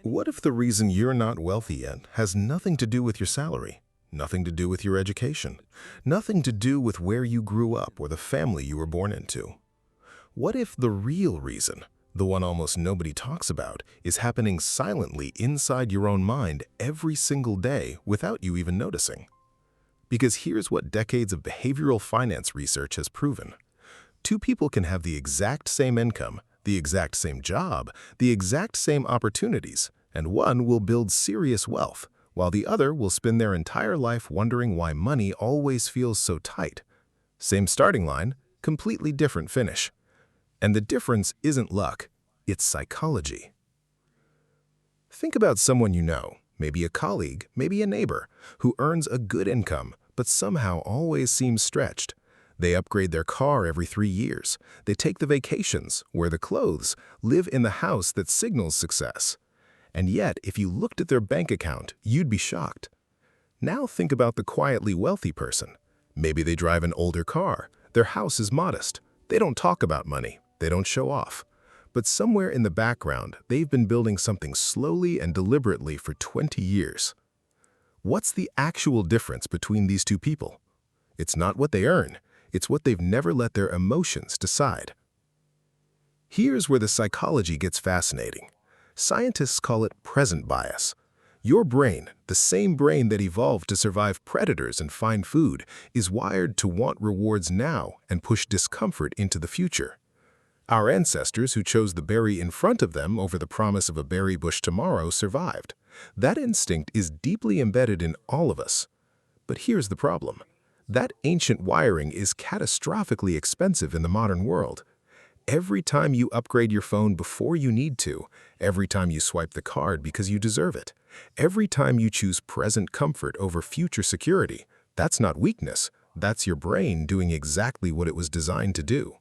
What if the reason you're not wealthy yet has nothing to do with your salary, nothing to do with your education, nothing to do with where you grew up or the family you were born into? What if the real reason, the one almost nobody talks about, is happening silently inside your own mind every single day without you even noticing? Because here's what decades of behavioral finance research has proven. Two people can have the exact same income, the exact same job, the exact same opportunities, and one will build serious wealth, while the other will spend their entire life wondering why money always feels so tight. Same starting line, completely different finish. And the difference isn't luck, it's psychology. Think about someone you know, maybe a colleague, maybe a neighbor, who earns a good income, but somehow always seems stretched. They upgrade their car every 3 years. They take the vacations, wear the clothes, live in the house that signals success. And yet, if you looked at their bank account, you'd be shocked. Now think about the quietly wealthy person. Maybe they drive an older car. Their house is modest. They don't talk about money. They don't show off. But somewhere in the background, they've been building something slowly and deliberately for 20 years. What's the actual difference between these two people? It's not what they earn. It's what they've never let their emotions decide. Here's where the psychology gets fascinating. Scientists call it present bias. Your brain, the same brain that evolved to survive predators and find food, is wired to want rewards now and push discomfort into the future. Our ancestors who chose the berry in front of them over the promise of a berry bush tomorrow survived. That instinct is deeply embedded in all of us. But here's the problem. That ancient wiring is catastrophically expensive in the modern world. Every time you upgrade your phone before you need to, every time you swipe the card because you deserve it, every time you choose present comfort over future security, that's not weakness, that's your brain doing exactly what it was designed to do.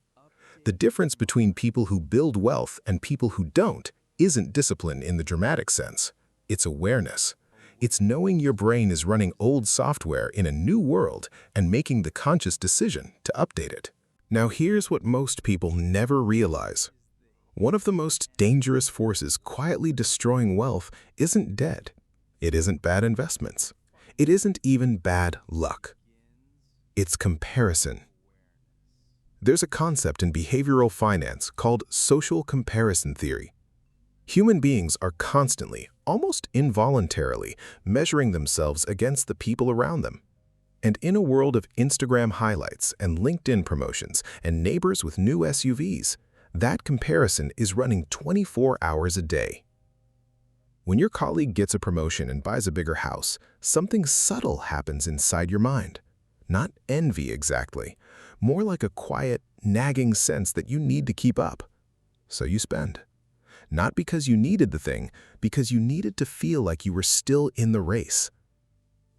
The difference between people who build wealth and people who don't isn't discipline in the dramatic sense. It's awareness. It's knowing your brain is running old software in a new world and making the conscious decision to update it. Now here's what most people never realize. One of the most dangerous forces quietly destroying wealth isn't debt. It isn't bad investments. It isn't even bad luck. It's comparison. There's a concept in behavioral finance called social comparison theory. Human beings are constantly, almost involuntarily, measuring themselves against the people around them. And in a world of Instagram highlights and LinkedIn promotions and neighbors with new SUVs, that comparison is running 24 hours a day. When your colleague gets a promotion and buys a bigger house, something subtle happens inside your mind. Not envy exactly, more like a quiet, nagging sense that you need to keep up. So you spend. Not because you needed the thing, because you needed to feel like you were still in the race.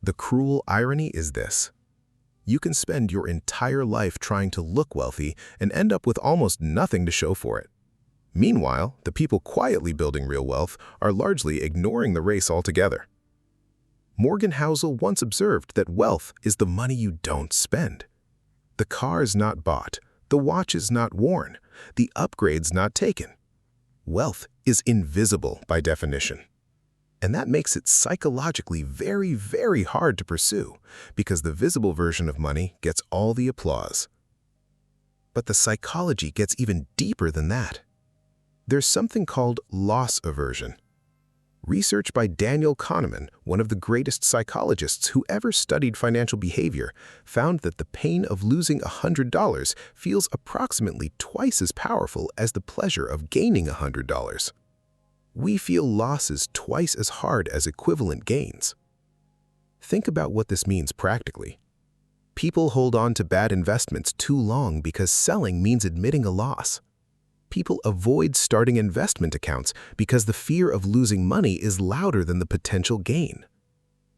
The cruel irony is this. You can spend your entire life trying to look wealthy and end up with almost nothing to show for it. Meanwhile, the people quietly building real wealth are largely ignoring the race altogether. Morgan Housel once observed that wealth is the money you don't spend. The car's not bought, the watch is not worn, the upgrade's not taken. Wealth is invisible by definition. And that makes it psychologically very, very hard to pursue because the visible version of money gets all the applause. But the psychology gets even deeper than that. There's something called loss aversion. Research by Daniel Kahneman, one of the greatest psychologists who ever studied financial behavior, found that the pain of losing $100 feels approximately twice as powerful as the pleasure of gaining $100. We feel losses twice as hard as equivalent gains. Think about what this means practically. People hold on to bad investments too long because selling means admitting a loss. People avoid starting investment accounts because the fear of losing money is louder than the potential gain.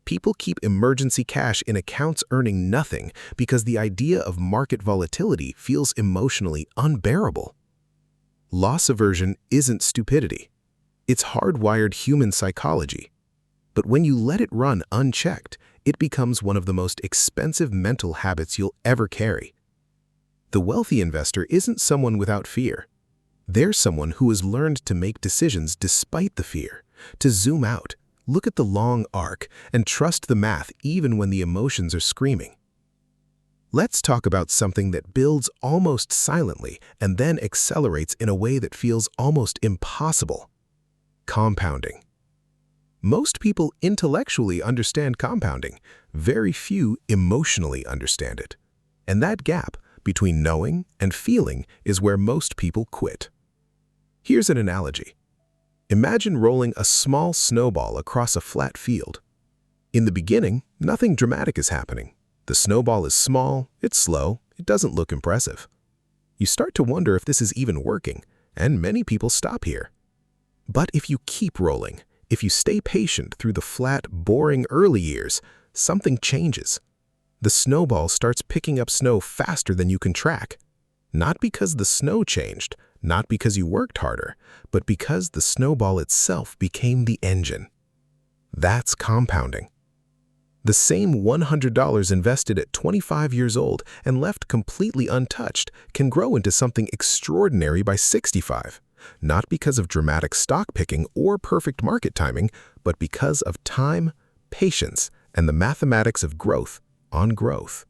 People keep emergency cash in accounts earning nothing because the idea of market volatility feels emotionally unbearable. Loss aversion isn't stupidity. It's hardwired human psychology. But when you let it run unchecked, it becomes one of the most expensive mental habits you'll ever carry. The wealthy investor isn't someone without fear. They're someone who has learned to make decisions despite the fear, To zoom out, look at the long arc and trust the math even when the emotions are screaming. Let's talk about something that builds almost silently and then accelerates in a way that feels almost impossible. Compounding. Most people intellectually understand compounding. Very few emotionally understand it. And that gap between knowing and feeling is where most people quit. Here's an analogy. Imagine rolling a small snowball across a flat field. In the beginning, nothing dramatic is happening. The snowball is small, it's slow, it doesn't look impressive. You start to wonder if this is even working, and many people stop here. But if you keep rolling, if you stay patient through the flat, boring early years, something changes. The snowball starts picking up snow faster than you can track. Not because the snow changed, not because you worked harder, but because the snowball itself became the engine. That's compounding. The same $100 invested at 25 years old and left completely untouched can grow into something extraordinary by 65, not because of dramatic stock picking or perfect market timing, but because of time, patience, and the mathematics of growth on growth.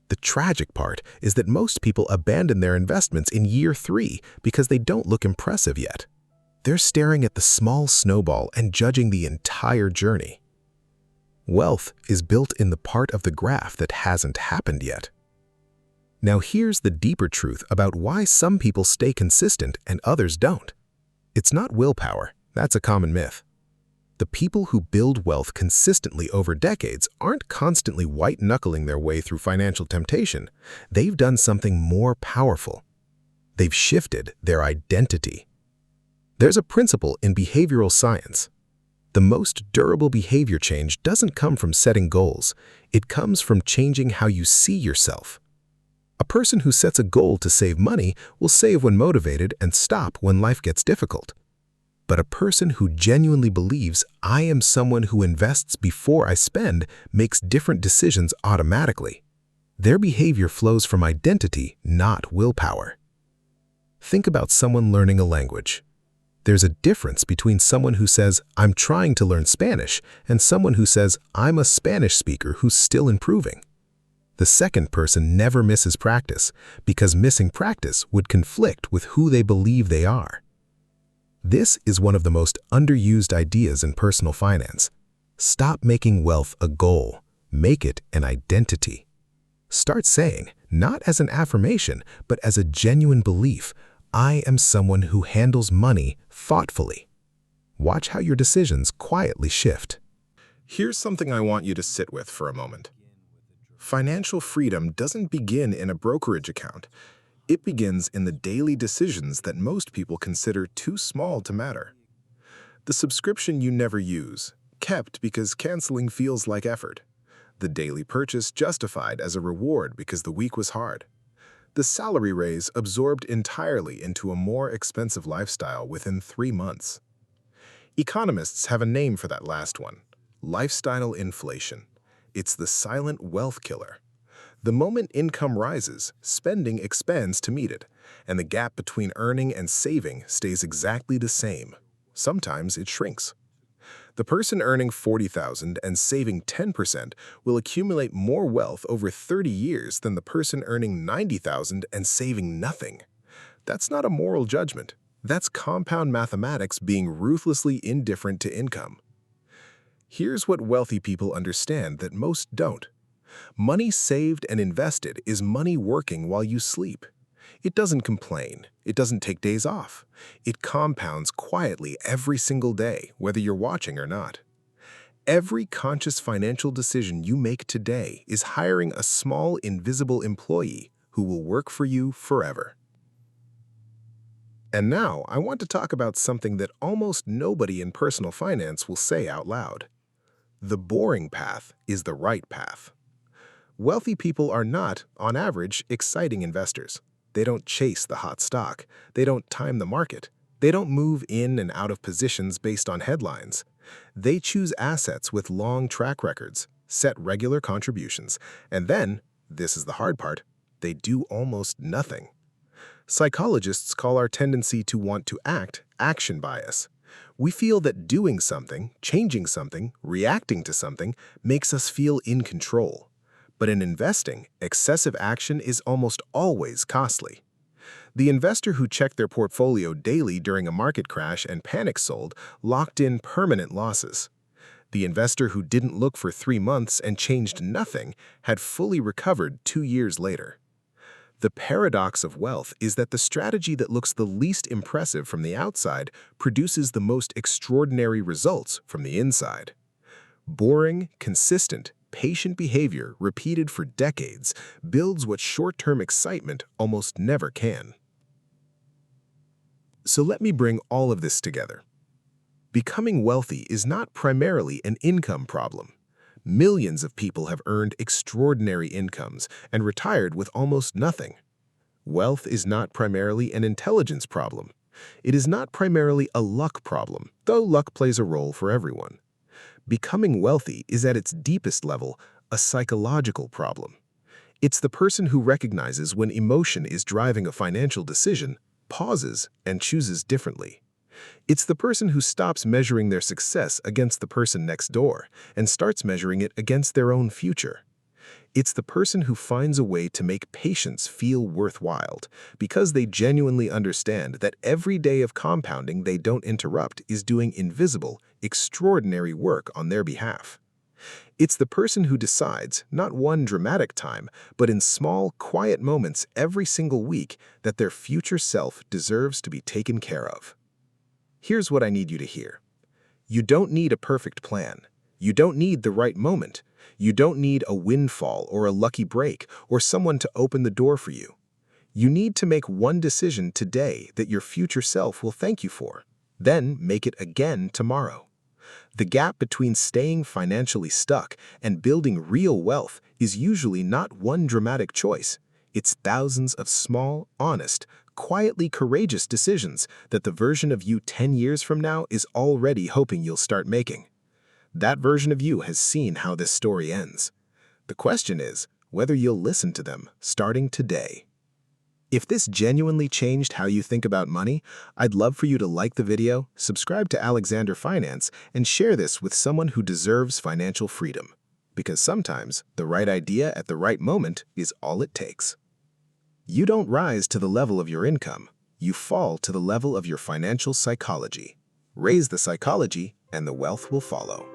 The tragic part is that most people abandon their investments in year 3 because they don't look impressive yet. They're staring at the small snowball and judging the entire journey. Wealth is built in the part of the graph that hasn't happened yet. Now here's the deeper truth about why some people stay consistent and others don't. It's not willpower, that's a common myth. The people who build wealth consistently over decades aren't constantly white-knuckling their way through financial temptation. They've done something more powerful. They've shifted their identity. There's a principle in behavioral science. The most durable behavior change doesn't come from setting goals. It comes from changing how you see yourself. A person who sets a goal to save money will save when motivated and stop when life gets difficult. But a person who genuinely believes, I am someone who invests before I spend, makes different decisions automatically. Their behavior flows from identity, not willpower. Think about someone learning a language. There's a difference between someone who says, I'm trying to learn Spanish, and someone who says, I'm a Spanish speaker who's still improving. The second person never misses practice, because missing practice would conflict with who they believe they are. This is one of the most underused ideas in personal finance. Stop making wealth a goal. Make it an identity. Start saying, not as an affirmation, but as a genuine belief, I am someone who handles money thoughtfully. Watch how your decisions quietly shift. Here's something I want you to sit with for a moment. Financial freedom doesn't begin in a brokerage account. It begins in the daily decisions that most people consider too small to matter. The subscription you never use, kept because canceling feels like effort. The daily purchase justified as a reward because the week was hard. The salary raise absorbed entirely into a more expensive lifestyle within 3 months. Economists have a name for that last one: lifestyle inflation. It's the silent wealth killer. The moment income rises, spending expands to meet it, and the gap between earning and saving stays exactly the same. Sometimes it shrinks. The person earning $40,000 and saving 10% will accumulate more wealth over 30 years than the person earning $90,000 and saving nothing. That's not a moral judgment. That's compound mathematics being ruthlessly indifferent to income. Here's what wealthy people understand that most don't. Money saved and invested is money working while you sleep. It doesn't complain. It doesn't take days off. It compounds quietly every single day, whether you're watching or not. Every conscious financial decision you make today is hiring a small, invisible employee who will work for you forever. And now, I want to talk about something that almost nobody in personal finance will say out loud. The boring path is the right path. Wealthy people are not, on average, exciting investors. They don't chase the hot stock. They don't time the market. They don't move in and out of positions based on headlines. They choose assets with long track records, set regular contributions, and then, this is the hard part, they do almost nothing. Psychologists call our tendency to want to act action bias. We feel that doing something, changing something, reacting to something makes us feel in control. But in investing, excessive action is almost always costly. The investor who checked their portfolio daily during a market crash and panic sold locked in permanent losses. The investor who didn't look for 3 months and changed nothing had fully recovered 2 years later. The paradox of wealth is that the strategy that looks the least impressive from the outside produces the most extraordinary results from the inside. Boring, consistent, patient behavior repeated for decades builds what short-term excitement almost never can. So let me bring all of this together. Becoming wealthy is not primarily an income problem. Millions of people have earned extraordinary incomes and retired with almost nothing. Wealth is not primarily an intelligence problem. It is not primarily a luck problem, though luck plays a role for everyone. Becoming wealthy is at its deepest level a psychological problem. It's the person who recognizes when emotion is driving a financial decision, pauses, and chooses differently. It's the person who stops measuring their success against the person next door and starts measuring it against their own future. It's the person who finds a way to make patience feel worthwhile because they genuinely understand that every day of compounding they don't interrupt is doing invisible, extraordinary work on their behalf. It's the person who decides, not one dramatic time, but in small, quiet moments every single week, that their future self deserves to be taken care of. Here's what I need you to hear. You don't need a perfect plan. You don't need the right moment. You don't need a windfall or a lucky break or someone to open the door for you. You need to make one decision today that your future self will thank you for. Then make it again tomorrow. The gap between staying financially stuck and building real wealth is usually not one dramatic choice. It's thousands of small, honest, quietly courageous decisions that the version of you 10 years from now is already hoping you'll start making. That version of you has seen how this story ends. The question is whether you'll listen to them starting today. If this genuinely changed how you think about money, I'd love for you to like the video, subscribe to Alexander Finance, and share this with someone who deserves financial freedom. Because sometimes the right idea at the right moment is all it takes. You don't rise to the level of your income. You fall to the level of your financial psychology. Raise the psychology, and the wealth will follow.